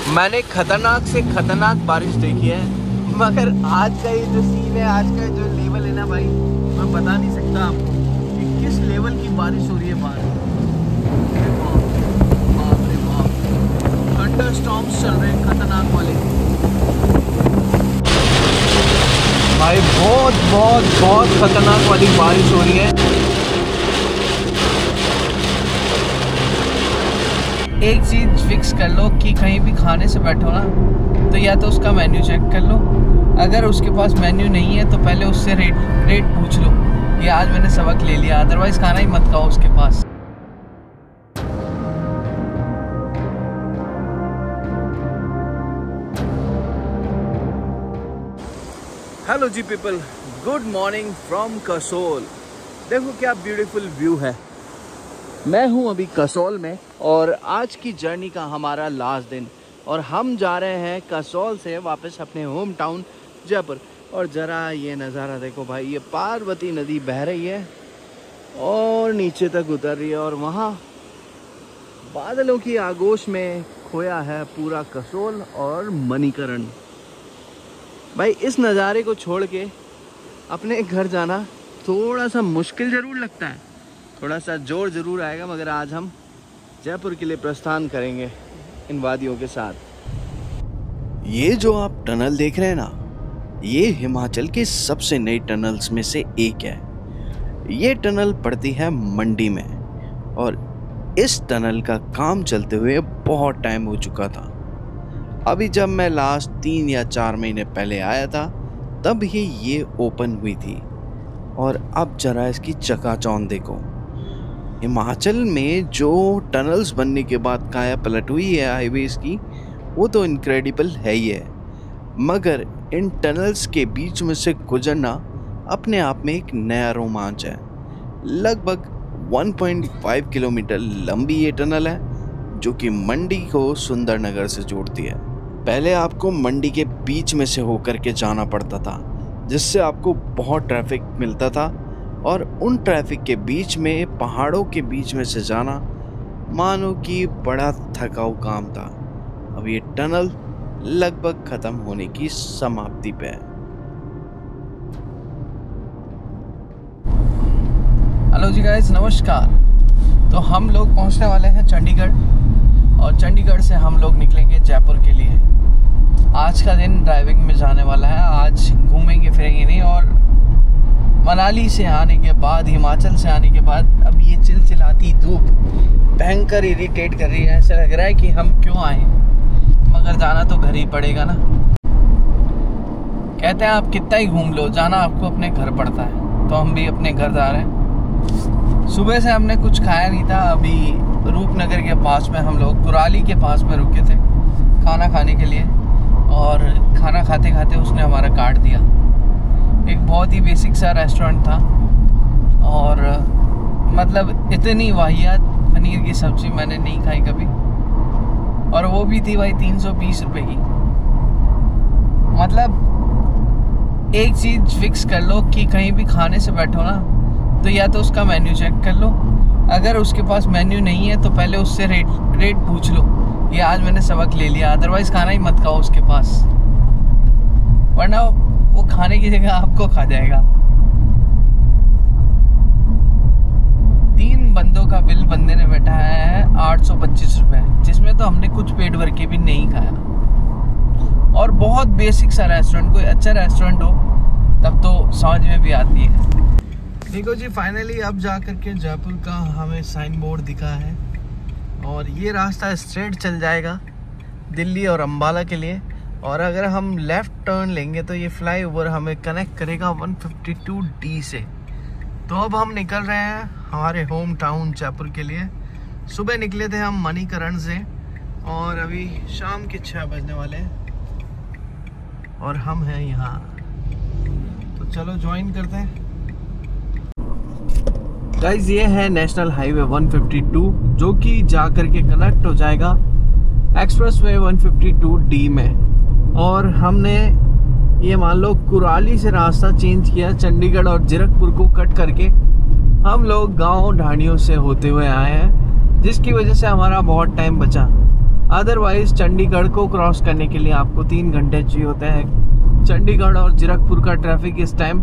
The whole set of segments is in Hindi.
मैंने खतरनाक से खतरनाक बारिश देखी है, मगर आज का ये जो सीन है, आज का जो लेवल है ना भाई, मैं बता नहीं सकता आपको कि किस लेवल की बारिश हो रही है बाहर। बाप रे बाप, थंडर स्टॉर्म्स चल रहे हैं खतरनाक वाले भाई, बहुत बहुत बहुत खतरनाक वाली बारिश हो रही है। एक चीज़ फिक्स कर लो कि कहीं भी खाने से बैठो ना, तो या तो उसका मेन्यू चेक कर लो, अगर उसके पास मेन्यू नहीं है तो पहले उससे रेट पूछ लो कि आज मैंने सबक ले लिया, अदरवाइज़ खाना ही मत खाओ उसके पास। Hello ji people, good morning from Kasol. देखो क्या ब्यूटीफुल व्यू है। मैं हूं अभी कसोल में और आज की जर्नी का हमारा लास्ट दिन, और हम जा रहे हैं कसोल से वापस अपने होम टाउन जयपुर। और ज़रा ये नज़ारा देखो भाई, ये पार्वती नदी बह रही है और नीचे तक उतर रही है, और वहाँ बादलों की आगोश में खोया है पूरा कसोल और मणिकरण। भाई इस नज़ारे को छोड़ के अपने घर जाना थोड़ा सा मुश्किल ज़रूर लगता है, थोड़ा सा जोर ज़रूर आएगा, मगर आज हम जयपुर के लिए प्रस्थान करेंगे इन वादियों के साथ। ये जो आप टनल देख रहे हैं ना, ये हिमाचल के सबसे नई टनल्स में से एक है। ये टनल पड़ती है मंडी में, और इस टनल का काम चलते हुए बहुत टाइम हो चुका था। अभी जब मैं लास्ट 3 या 4 महीने पहले आया था तब ही ये ओपन हुई थी, और अब जरा इसकी चकाचौंध देखो। हिमाचल में जो टनल्स बनने के बाद काया पलट हुई है हाईवेज की, वो तो इनक्रेडिबल है ही है, मगर इन टनल्स के बीच में से गुजरना अपने आप में एक नया रोमांच है। लगभग 1.5 किलोमीटर लंबी ये टनल है, जो कि मंडी को सुंदरनगर से जोड़ती है। पहले आपको मंडी के बीच में से होकर के जाना पड़ता था, जिससे आपको बहुत ट्रैफिक मिलता था, और उन ट्रैफिक के बीच में पहाड़ों के बीच में से जाना मानो कि बड़ा थकाऊ काम था। अब ये टनल लगभग खत्म होने की समाप्ति पे है। हेलो जी गाइस, नमस्कार। तो हम लोग पहुंचने वाले हैं चंडीगढ़, और चंडीगढ़ से हम लोग निकलेंगे जयपुर के लिए। आज का दिन ड्राइविंग में जाने वाला है, आज घूमेंगे फिरेंगे नहीं। और मनाली से आने के बाद, हिमाचल से आने के बाद, अब ये चिलचिलाती धूप भयंकर इरिटेट कर रही है। ऐसा लग रहा है कि हम क्यों आए, मगर जाना तो घर ही पड़ेगा ना। कहते हैं आप कितना ही घूम लो, जाना आपको अपने घर पड़ता है, तो हम भी अपने घर जा रहे हैं। सुबह से हमने कुछ खाया नहीं था। अभी रूपनगर के पास में हम लोग कुराली के पास में रुके थे खाना खाने के लिए, और खाना खाते खाते उसने हमारा काट दिया। एक बहुत ही बेसिक सा रेस्टोरेंट था, और मतलब इतनी वाहियात पनीर की सब्ज़ी मैंने नहीं खाई कभी, और वो भी थी भाई 320 रुपये की। मतलब एक चीज़ फिक्स कर लो कि कहीं भी खाने से बैठो ना, तो या तो उसका मेन्यू चेक कर लो, अगर उसके पास मेन्यू नहीं है तो पहले उससे रेट पूछ लो, ये आज मैंने सबक ले लिया, अदरवाइज़ खाना ही मत खाओ उसके पास, वरना वो खाने की जगह आपको खा जाएगा। 3 बंदों का बिल बंदे ने बैठाया है 825 रुपये, जिसमें तो हमने कुछ पेट भर के भी नहीं खाया। और बहुत बेसिक सा रेस्टोरेंट, कोई अच्छा रेस्टोरेंट हो तब तो समझ में भी आती है। देखो जी, फाइनली अब जा कर के जयपुर का हमें साइन बोर्ड दिखा है, और ये रास्ता स्ट्रेट चल जाएगा दिल्ली और अम्बाला के लिए। और अगर हम लेफ़्ट टर्न लेंगे तो ये फ्लाईओवर हमें कनेक्ट करेगा 152D से। तो अब हम निकल रहे हैं हमारे होम टाउन जयपुर के लिए। सुबह निकले थे हम मणिकरण से, और अभी शाम के 6 बजने वाले हैं, और हम हैं यहाँ। तो चलो ज्वाइन करते हैं गाइज। ये है नेशनल हाईवे 152, जो कि जा कर के कनेक्ट हो जाएगा एक्सप्रेसवे 152D में। और हमने ये मान लो कुराली से रास्ता चेंज किया, चंडीगढ़ और जीरकपुर को कट करके हम लोग गांव ढाणियों से होते हुए आए हैं, जिसकी वजह से हमारा बहुत टाइम बचा। अदरवाइज चंडीगढ़ को क्रॉस करने के लिए आपको 3 घंटे चाहिए होते हैं। चंडीगढ़ और जीरकपुर का ट्रैफिक इस टाइम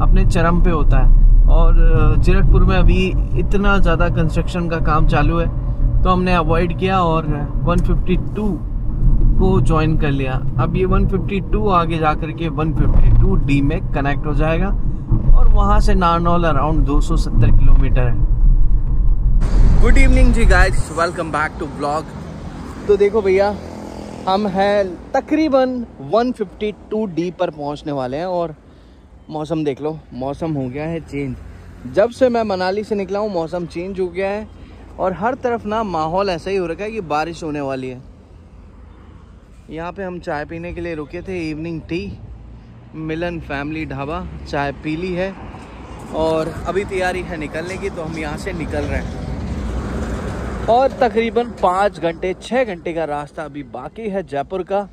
अपने चरम पे होता है और जीरकपुर में अभी इतना ज़्यादा कंस्ट्रक्शन का काम चालू है तो हमने अवॉइड किया और 152 को ज्वाइन कर लिया। अब ये 152 आगे जाकर के 152D में कनेक्ट हो जाएगा और वहाँ से नारनौल अराउंड 270 किलोमीटर है। गुड इवनिंग जी guys, welcome back to vlog. तो देखो भैया, हम हैं तकरीबन 152D पर पहुँचने वाले हैं और मौसम देख लो, मौसम हो गया है चेंज। जब से मैं मनाली से निकला हूँ मौसम चेंज हो गया है और हर तरफ ना माहौल ऐसा ही हो रखा है कि बारिश होने वाली है। यहाँ पे हम चाय पीने के लिए रुके थे, इवनिंग टी, मिलन फैमिली ढाबा। चाय पी ली है और अभी तैयारी है निकलने की, तो हम यहाँ से निकल रहे हैं और तकरीबन 5 घंटे 6 घंटे का रास्ता अभी बाकी है जयपुर का।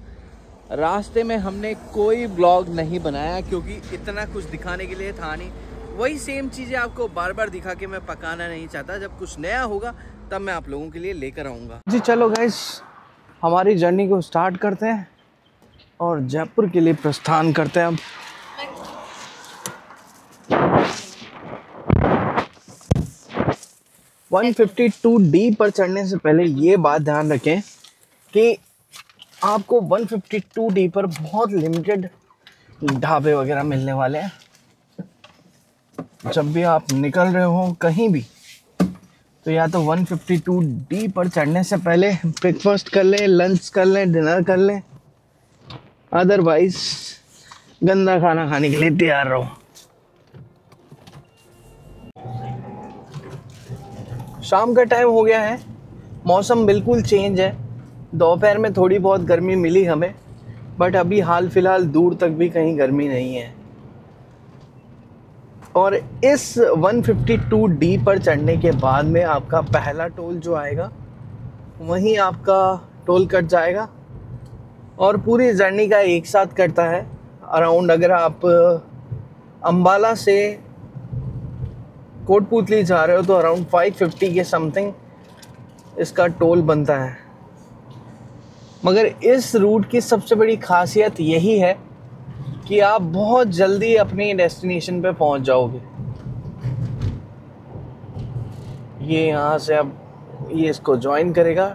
रास्ते में हमने कोई ब्लॉग नहीं बनाया क्योंकि इतना कुछ दिखाने के लिए था नहीं। वही सेम चीज़ें आपको बार बार दिखा के मैं पकाना नहीं चाहता। जब कुछ नया होगा तब मैं आप लोगों के लिए लेकर आऊँगा जी। चलो गाइस, हमारी जर्नी को स्टार्ट करते हैं और जयपुर के लिए प्रस्थान करते हैं। अब अब 152D पर चढ़ने से पहले ये बात ध्यान रखें कि आपको 152D पर बहुत लिमिटेड ढाबे वगैरह मिलने वाले हैं। जब भी आप निकल रहे हो कहीं भी, तो या तो 152D पर चढ़ने से पहले ब्रेकफास्ट कर लें, लंच कर लें, डिनर कर लें, अदरवाइज गंदा खाना खाने के लिए तैयार रहो। शाम का टाइम हो गया है, मौसम बिल्कुल चेंज है। दोपहर में थोड़ी बहुत गर्मी मिली हमें, बट अभी हाल फिलहाल दूर तक भी कहीं गर्मी नहीं है। और इस 152D पर चढ़ने के बाद में आपका पहला टोल जो आएगा वहीं आपका टोल कट जाएगा और पूरी जर्नी का एक साथ कटता है। अराउंड अगर आप अंबाला से कोटपुतली जा रहे हो तो अराउंड 550 के समथिंग इसका टोल बनता है। मगर इस रूट की सबसे बड़ी खासियत यही है कि आप बहुत जल्दी अपनी डेस्टिनेशन पे पहुंच जाओगे। ये यहाँ से अब ये इसको ज्वाइन करेगा।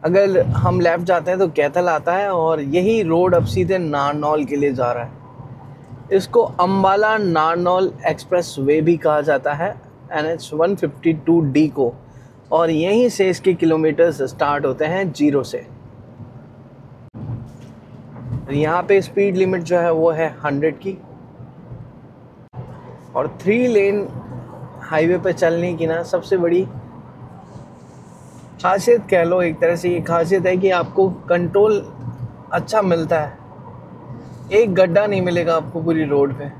अगर हम लेफ्ट जाते हैं तो कैथल आता है और यही रोड अब सीधे नारनौल के लिए जा रहा है। इसको अंबाला नारनौल एक्सप्रेस वे भी कहा जाता है, NH 152D को, और यहीं से इसके किलोमीटर्स स्टार्ट होते हैं 0 से। यहाँ पे स्पीड लिमिट जो है वो है 100 की और 3 लेन हाईवे पे चलने की ना सबसे बड़ी खासियत कह लो, एक तरह से ये खासियत है कि आपको कंट्रोल अच्छा मिलता है। एक गड्ढा नहीं मिलेगा आपको पूरी रोड पे।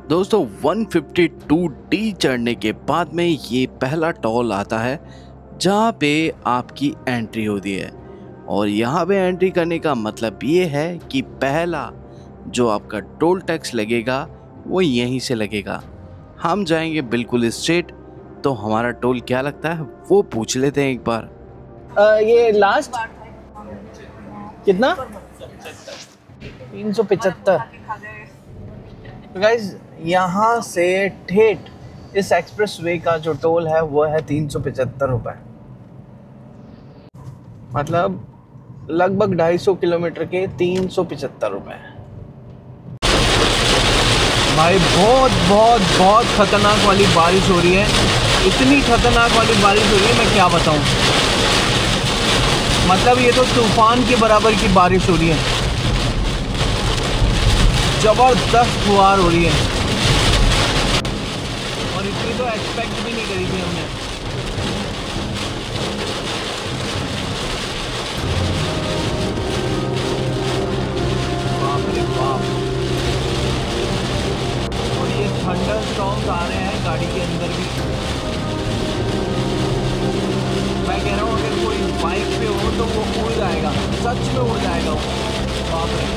दोस्तों 152D चढ़ने के बाद में ये पहला टोल आता है जहाँ पे आपकी एंट्री होती है। और यहाँ पे एंट्री करने का मतलब ये है कि पहला जो आपका टोल टैक्स लगेगा वो यहीं से लगेगा। हम जाएंगे बिल्कुल स्ट्रेट, तो हमारा टोल क्या लगता है वो पूछ लेते हैं एक बार। ये लास्ट कितना? 375। तो गाइज यहाँ से ठेठ इस एक्सप्रेस वे का जो टोल है वो है 375 रुपये। मतलब लगभग 250 किलोमीटर के 375 रुपये। भाई बहुत बहुत बहुत खतरनाक वाली बारिश हो रही है। इतनी खतरनाक वाली बारिश हो रही है मैं क्या बताऊं। मतलब ये तो तूफान के बराबर की बारिश हो रही है, जबरदस्त फुहार हो रही है और इतनी तो एक्सपेक्ट भी नहीं करी थी हमने। बाप रे बाप। थंडर स्टॉर्म्स आ रहे हैं गाड़ी के अंदर भी। मैं कह रहा हूँ अगर कोई बाइक पे हो तो वो उड़ जाएगा, सच में उड़ जाएगा वो। बाप रे।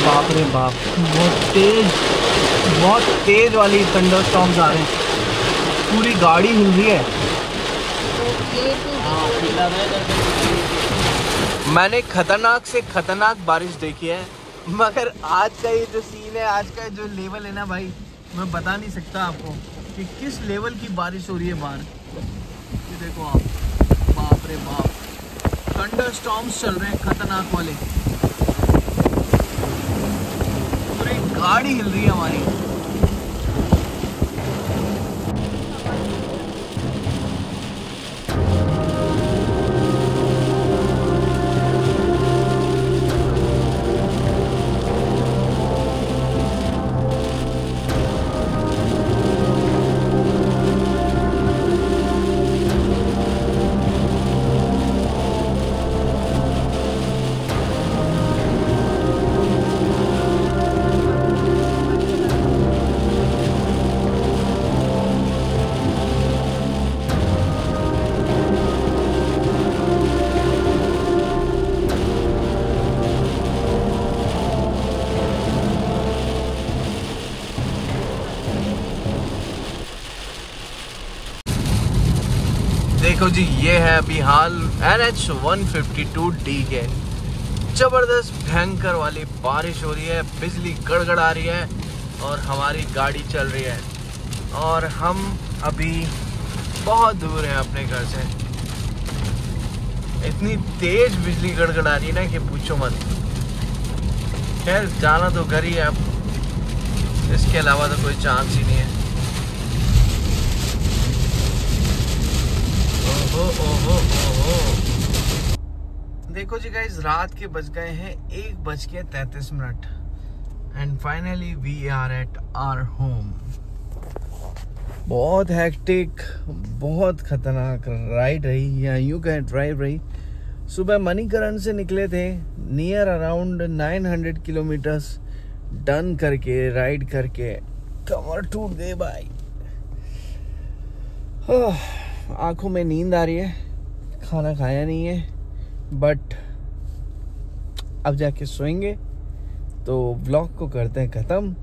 बाप रे बाप, बहुत तेज वाली थंडर स्टॉर्म्स आ रहे हैं, पूरी गाड़ी हिल रही है। मैंने खतरनाक से खतरनाक बारिश देखी है, मगर आज का ये जो सीन है, आज का जो लेवल है ना भाई, मैं बता नहीं सकता आपको कि किस लेवल की बारिश हो रही है बाहर। ये देखो आप, बाप रे बाप, थंडर स्टॉर्म्स चल रहे हैं खतरनाक वाले, पूरी गाड़ी हिल रही है हमारी। देखो जी, ये है अभी हाल NH 152D के। जबरदस्त भयंकर वाली बारिश हो रही है, बिजली गड़गड़ा रही है और हमारी गाड़ी चल रही है, और हम अभी बहुत दूर हैं अपने घर से। इतनी तेज बिजली गड़गड़ा रही है ना कि पूछो मत। खैर जाना तो घर ही है अब, इसके अलावा तो कोई चांस ही नहीं है। ओहो। देखो जी गाइस, रात के बज गए हैं 1:33 and finally we are at our home. बहुत हेक्टिक, बहुत खतरनाक राइड रही, या यूं कहें ड्राइव रही। सुबह मणिकरण से निकले थे, नियर अराउंड 900 किलोमीटर्स डन करके, राइड करके कमर टूट गई भाई। आंखों में नींद आ रही है, खाना खाया नहीं है, बट अब जाके सोएंगे। तो व्लॉग को करते हैं ख़त्म,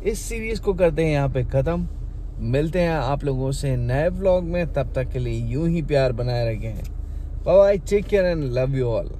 इस सीरीज़ को करते हैं यहाँ पे ख़त्म। मिलते हैं आप लोगों से नए व्लॉग में, तब तक के लिए यूं ही प्यार बनाए रखें। Bye bye, take care and love you all.